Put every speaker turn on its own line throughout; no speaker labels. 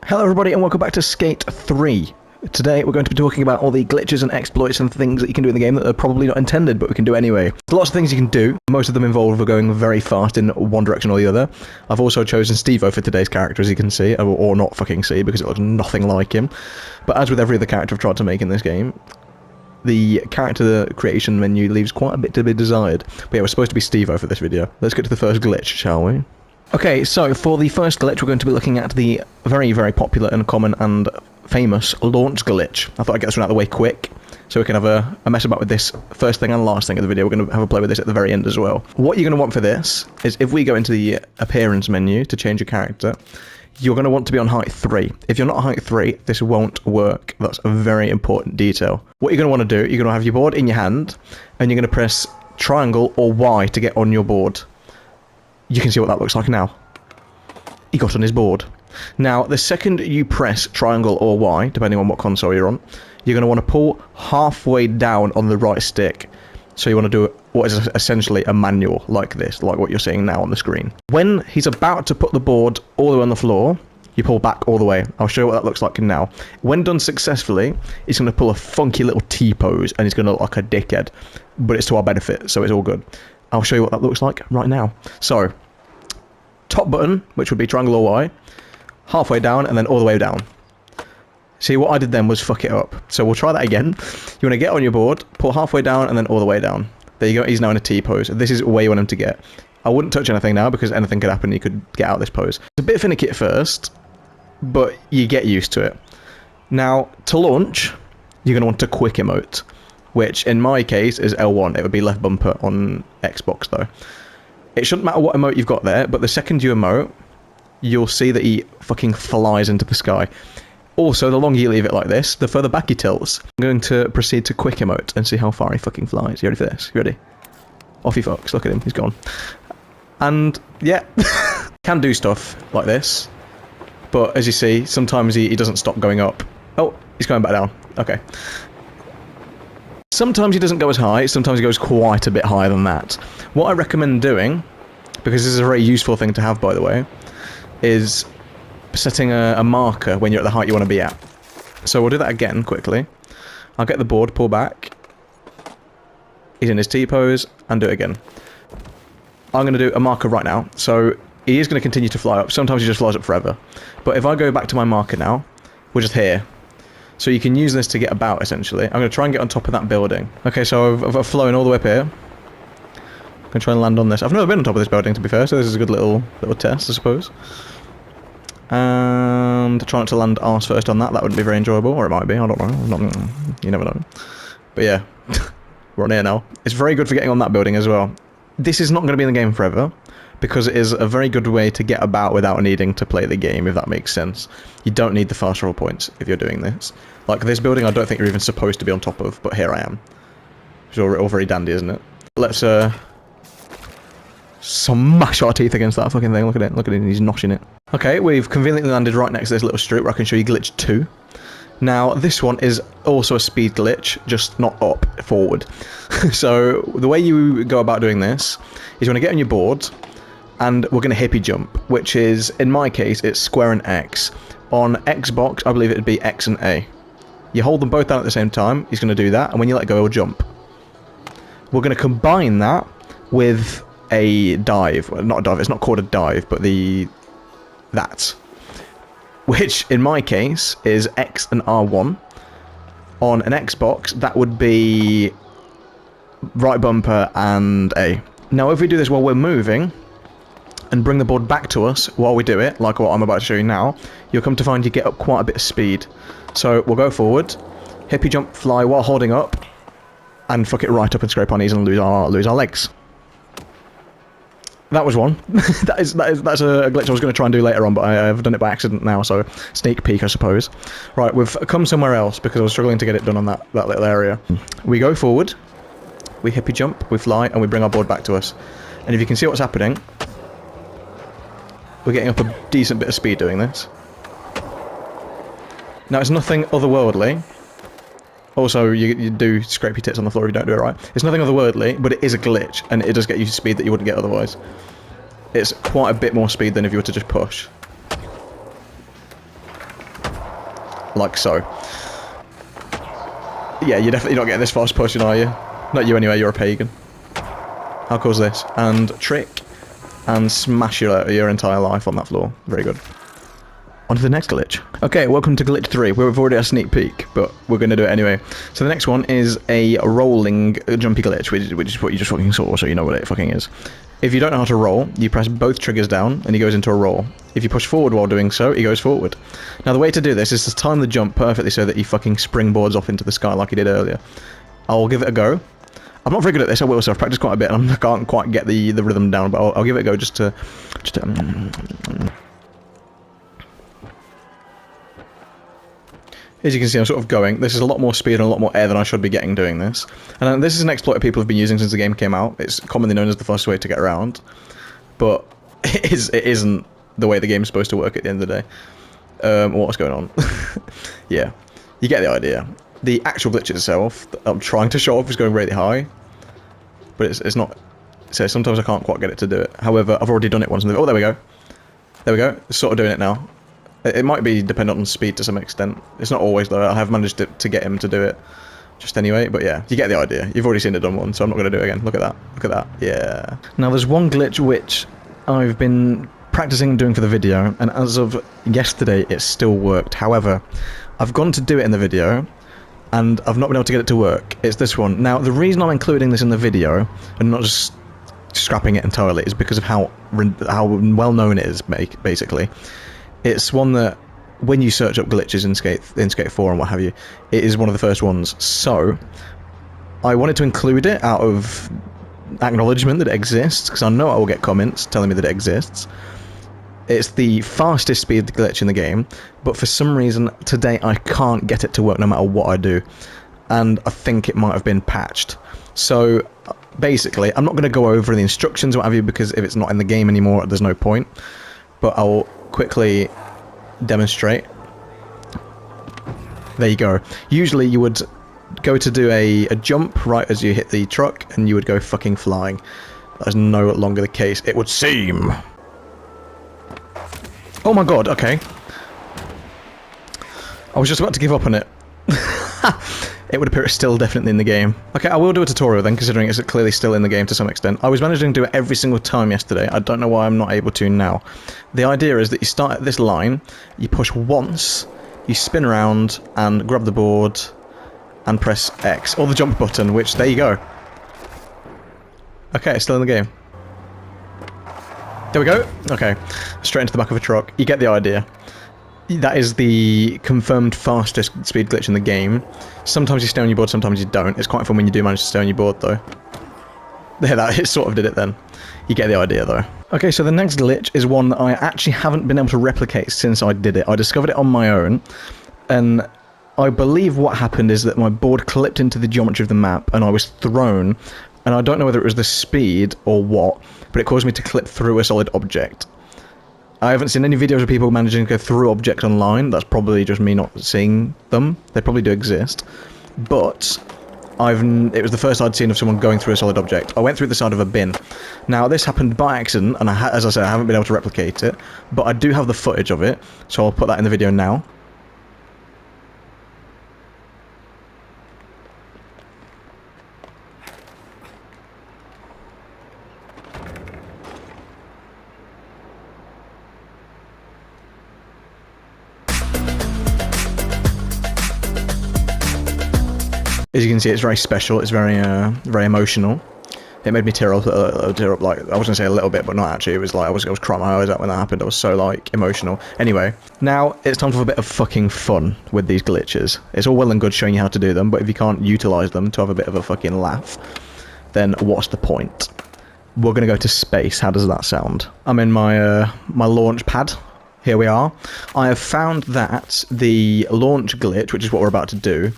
Hello everybody and welcome back to Skate 3. Today we're going to be talking about all the glitches and exploits and things that you can do in the game that are probably not intended, but we can do anyway. There's lots of things you can do. Most of them involve going very fast in one direction or the other. I've also chosen Steve-O for today's character, as you can see, or not fucking see, because it looks nothing like him. But as with every other character I've tried to make in this game, the character creation menu leaves quite a bit to be desired. But yeah, we're supposed to be Steve-O for this video. Let's get to the first glitch, shall we? Okay, so for the first glitch, we're going to be looking at the very, very popular and common and famous launch glitch. I thought I'd get this one out of the way quick, so we can have a mess about with this first thing and last thing of the video. We're going to have a play with this at the very end as well. What you're going to want for this is, if we go into the appearance menu to change your character, you're going to want to be on height 3. If you're not height 3, this won't work. That's a very important detail. What you're going to want to do, you're going to have your board in your hand, and you're going to press triangle or Y to get on your board. You can see what that looks like now. He got on his board. Now, the second you press triangle or Y, depending on what console you're on, you're going to want to pull halfway down on the right stick. So you want to do what is essentially a manual, like this, like what you're seeing now on the screen. When he's about to put the board all the way on the floor, you pull back all the way. I'll show you what that looks like now. When done successfully, he's going to pull a funky little T-pose, and he's going to look like a dickhead. But it's to our benefit, so it's all good. I'll show you what that looks like right now. So, top button, which would be triangle or Y, halfway down, and then all the way down. See, what I did then was fuck it up. So we'll try that again. You want to get on your board, pull halfway down, and then all the way down. There you go, he's now in a T-pose. This is where you want him to get. I wouldn't touch anything now, because anything could happen, you could get out of this pose. It's a bit finicky at first, but you get used to it. Now, to launch, you're going to want to quick emote, which in my case is L1. It would be left bumper on Xbox though. It shouldn't matter what emote you've got there, but the second you emote, you'll see that he fucking flies into the sky. Also, the longer you leave it like this, the further back he tilts. I'm going to proceed to quick emote and see how far he fucking flies. You ready for this? You ready? Off he fucks. Look at him. He's gone. And yeah, can do stuff like this, but as you see, sometimes he doesn't stop going up. Oh, he's going back down. Okay. Sometimes he doesn't go as high, sometimes he goes quite a bit higher than that. What I recommend doing, because this is a very useful thing to have by the way, is setting a marker when you're at the height you want to be at. So we'll do that again quickly. I'll get the board, pull back. He's in his T-pose, and do it again. I'm going to do a marker right now, so he is going to continue to fly up. Sometimes he just flies up forever. But if I go back to my marker now, we're just here. So you can use this to get about, essentially. I'm going to try and get on top of that building. Okay, so I've flown all the way up here. I'm going to try and land on this. I've never been on top of this building, to be fair, so this is a good little test, I suppose. And try not to land arse first on that. That wouldn't be very enjoyable, or it might be. I don't know. You never know. But yeah, we're on here now. It's very good for getting on that building as well. This is not going to be in the game forever, because it is a very good way to get about without needing to play the game, if that makes sense. You don't need the fast roll points if you're doing this. Like this building I don't think you're even supposed to be on top of, but here I am. It's all very dandy, isn't it? Let's smash our teeth against that fucking thing. Look at it, he's noshing it. Okay, we've conveniently landed right next to this little street where I can show you glitch 2. Now, this one is also a speed glitch, just not up, forward. So, the way you go about doing this is you want to get on your board, and we're going to hippie jump, which is, in my case, it's square and X. On Xbox, I believe it would be X and A. You hold them both down at the same time, he's going to do that, and when you let go, he'll jump. We're going to combine that with a dive. Well, not a dive, it's not called a dive, but that. Which, in my case, is X and R1. On an Xbox, that would be right bumper and A. Now, if we do this while we're moving, and bring the board back to us while we do it, like what I'm about to show you now, you'll come to find you get up quite a bit of speed. So we'll go forward, hippie jump, fly while holding up, and fuck it right up and scrape our knees and lose our legs. That was one. that's a glitch I was going to try and do later on, but I've done it by accident now, so sneak peek, I suppose. Right, we've come somewhere else because I was struggling to get it done on that little area. We go forward, we hippie jump, we fly, and we bring our board back to us. And if you can see what's happening, we're getting up a decent bit of speed doing this. Now, it's nothing otherworldly. Also, you do scrape your tits on the floor if you don't do it right. It's nothing otherworldly, but it is a glitch, and it does get you speed that you wouldn't get otherwise. It's quite a bit more speed than if you were to just push. like so. Yeah, you're definitely not getting this fast pushing, are you? Not you anyway, you're a pagan. How cool is this? And trick, and smash your entire life on that floor. Very good. On to the next glitch. Okay, welcome to glitch 3. We've already had a sneak peek, but we're going to do it anyway. So the next one is a rolling jumpy glitch, which is what you just fucking saw, so you know what it fucking is. If you don't know how to roll, you press both triggers down, and he goes into a roll. If you push forward while doing so, he goes forward. Now the way to do this is to time the jump perfectly so that he fucking springboards off into the sky like he did earlier. I'll give it a go. I'm not very good at this, I will, so I've practiced quite a bit, and I can't quite get the rhythm down, but I'll give it a go just to As you can see, I'm sort of going. This is a lot more speed and a lot more air than I should be getting doing this. And this is an exploit people have been using since the game came out. It's commonly known as the fastest way to get around. But it isn't the way the game's supposed to work at the end of the day. What's going on? Yeah, you get the idea. The actual glitch itself that I'm trying to show off is going really high. But it's not... So sometimes I can't quite get it to do it. However, I've already done it once. Oh, there we go. There we go. It's sort of doing it now. It might be dependent on speed to some extent. It's not always though. I have managed to get him to do it just anyway, but yeah, you get the idea. You've already seen it done once, so I'm not going to do it again. Look at that. Look at that. Yeah. Now there's one glitch which I've been practicing and doing for the video, and as of yesterday it still worked. However, I've gone to do it in the video, and I've not been able to get it to work. It's this one. Now the reason I'm including this in the video, and not just scrapping it entirely, is because of how well known it is, basically. It's one that, when you search up glitches in Skate 4 and what have you, it is one of the first ones. So, I wanted to include it out of acknowledgement that it exists, because I know I will get comments telling me that it exists. It's the fastest speed glitch in the game, but for some reason, today I can't get it to work no matter what I do. And I think it might have been patched. So, basically, I'm not going to go over the instructions or what have you, because if it's not in the game anymore, there's no point. But I'll quickly demonstrate. There you go. Usually you would go to do a jump right as you hit the truck, and you would go fucking flying. That is no longer the case, it would seem. Oh my god, okay. I was just about to give up on it. It would appear it's still definitely in the game. Okay, I will do a tutorial then, considering it's clearly still in the game to some extent. I was managing to do it every single time yesterday. I don't know why I'm not able to now. The idea is that you start at this line, you push once, you spin around, and grab the board, and press X, or the jump button, which, there you go. Okay, it's still in the game. There we go. Okay, straight into the back of a truck. You get the idea. That is the confirmed fastest speed glitch in the game. Sometimes you stay on your board, sometimes you don't. It's quite fun when you do manage to stay on your board, though. There, it sort of did it then. You get the idea, though. Okay, so the next glitch is one that I actually haven't been able to replicate since I did it. I discovered it on my own, and I believe what happened is that my board clipped into the geometry of the map, and I was thrown, and I don't know whether it was the speed or what, but it caused me to clip through a solid object. I haven't seen any videos of people managing to go through objects online. That's probably just me not seeing them. They probably do exist. But it was the first I'd seen of someone going through a solid object. I went through the side of a bin. Now, this happened by accident, and as I said, I haven't been able to replicate it. But I do have the footage of it, so I'll put that in the video now. As you can see, it's very special. It's very emotional. It made me tear up like, I was gonna say a little bit, but not actually. It was like I was crying my eyes out when that happened. I was so like emotional. Anyway, now it's time for a bit of fucking fun with these glitches. It's all well and good showing you how to do them, but if you can't utilize them to have a bit of a fucking laugh, then what's the point? We're gonna go to space. How does that sound? I'm in my my launch pad. Here we are. I have found that the launch glitch, which is what we're about to do,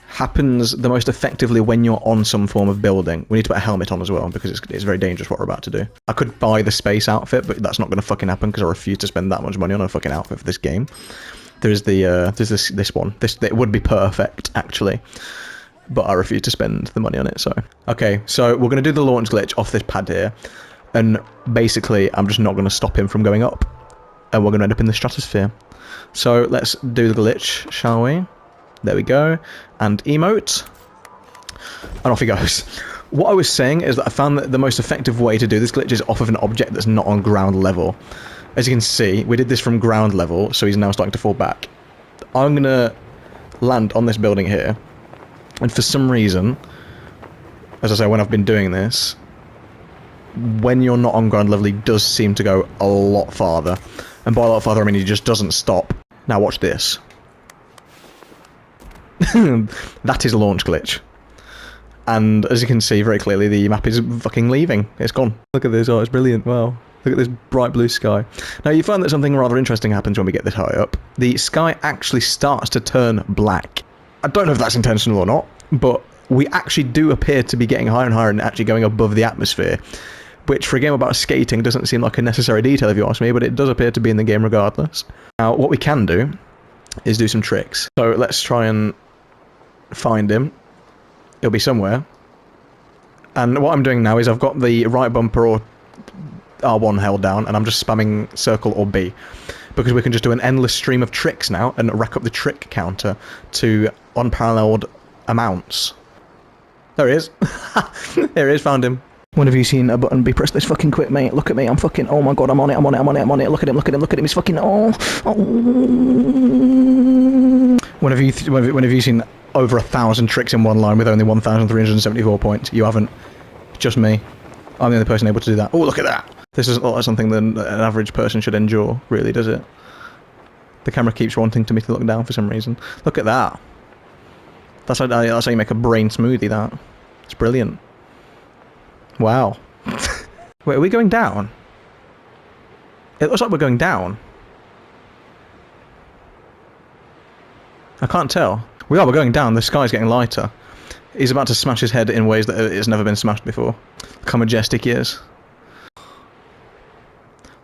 happens the most effectively when you're on some form of building. We need to put a helmet on as well, because it's very dangerous what we're about to do. I could buy the space outfit, but that's not going to fucking happen, because I refuse to spend that much money on a fucking outfit for this game. There's this one. It would be perfect, actually. But I refuse to spend the money on it, so... Okay, so we're going to do the launch glitch off this pad here, and basically I'm just not going to stop him from going up. and we're going to end up in the stratosphere. So let's do the glitch, shall we? There we go. And emote. And off he goes. What I was saying is that I found that the most effective way to do this glitch is off of an object that's not on ground level. As you can see, we did this from ground level, so he's now starting to fall back. I'm going to land on this building here, and for some reason, as I say, when I've been doing this, when you're not on ground level, he does seem to go a lot farther. And by a lot farther, I mean he just doesn't stop. Now watch this. That is a launch glitch. And as you can see very clearly, the map is fucking leaving. It's gone. Look at this. Oh, it's brilliant. Wow. Look at this bright blue sky. Now, you find that something rather interesting happens when we get this high up. The sky actually starts to turn black. I don't know if that's intentional or not, but we actually do appear to be getting higher and higher and actually going above the atmosphere, which for a game about skating doesn't seem like a necessary detail if you ask me, but it does appear to be in the game regardless. Now, what we can do is do some tricks. So let's try and find him. He'll be somewhere. And what I'm doing now is I've got the right bumper or R1 held down, and I'm just spamming circle or B, because we can just do an endless stream of tricks now and rack up the trick counter to unparalleled amounts. There he is. There he is, found him. When have you seen a button be pressed this fucking quick, mate? Look at me, I'm fucking, oh my god, I'm on it, I'm on it, I'm on it, I'm on it. Look at him, look at him, look at him, he's fucking, oh. When have you seen over 1,000 tricks in one line with only 1,374 points? You haven't. Just me. I'm the only person able to do that. Oh, look at that! This isn't like something that an average person should endure, really, does it? The camera keeps wanting me to look down for some reason. Look at that. That's how you make a brain smoothie, that. It's brilliant. Wow. Wait, are we going down? It looks like we're going down. I can't tell. We're going down. The sky's getting lighter. He's about to smash his head in ways that it's never been smashed before. Look how majestic he is. I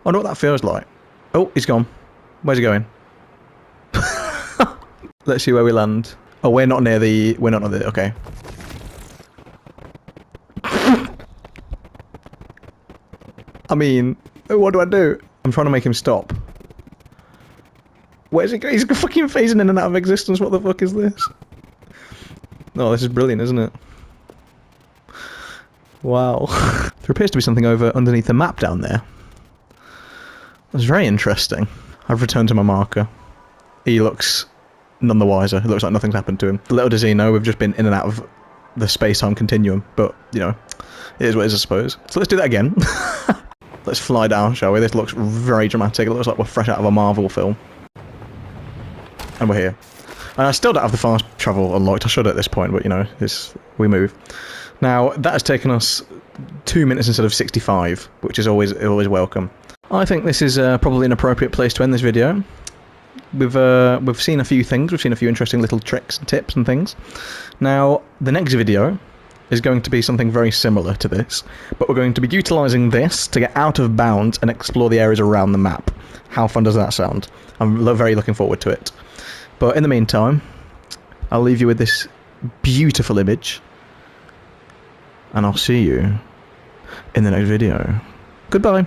wonder what that feels like. Oh, he's gone. Where's he going? Let's see where we land. Oh, we're not near the... We're not near the... Okay. I mean, what do I do? I'm trying to make him stop. Where's he going? He's fucking phasing in and out of existence. What the fuck is this? Oh, this is brilliant, isn't it? Wow. There appears to be something over underneath the map down there. That's very interesting. I've returned to my marker. He looks none the wiser. It looks like nothing's happened to him. Little does he know we've just been in and out of the space-time continuum, but, you know, it is what it is, I suppose. So let's do that again. Let's fly down, shall we? This looks very dramatic. It looks like we're fresh out of a Marvel film. And we're here. And I still don't have the fast travel unlocked. I should at this point, but, you know, we move. Now, that has taken us 2 minutes instead of 65, which is always welcome. I think this is probably an appropriate place to end this video. We've seen a few things. We've seen a few interesting little tricks and tips and things. Now, the next video is going to be something very similar to this, but we're going to be utilising this to get out of bounds and explore the areas around the map. How fun does that sound? I'm very looking forward to it. But in the meantime, I'll leave you with this beautiful image, and I'll see you in the next video. Goodbye.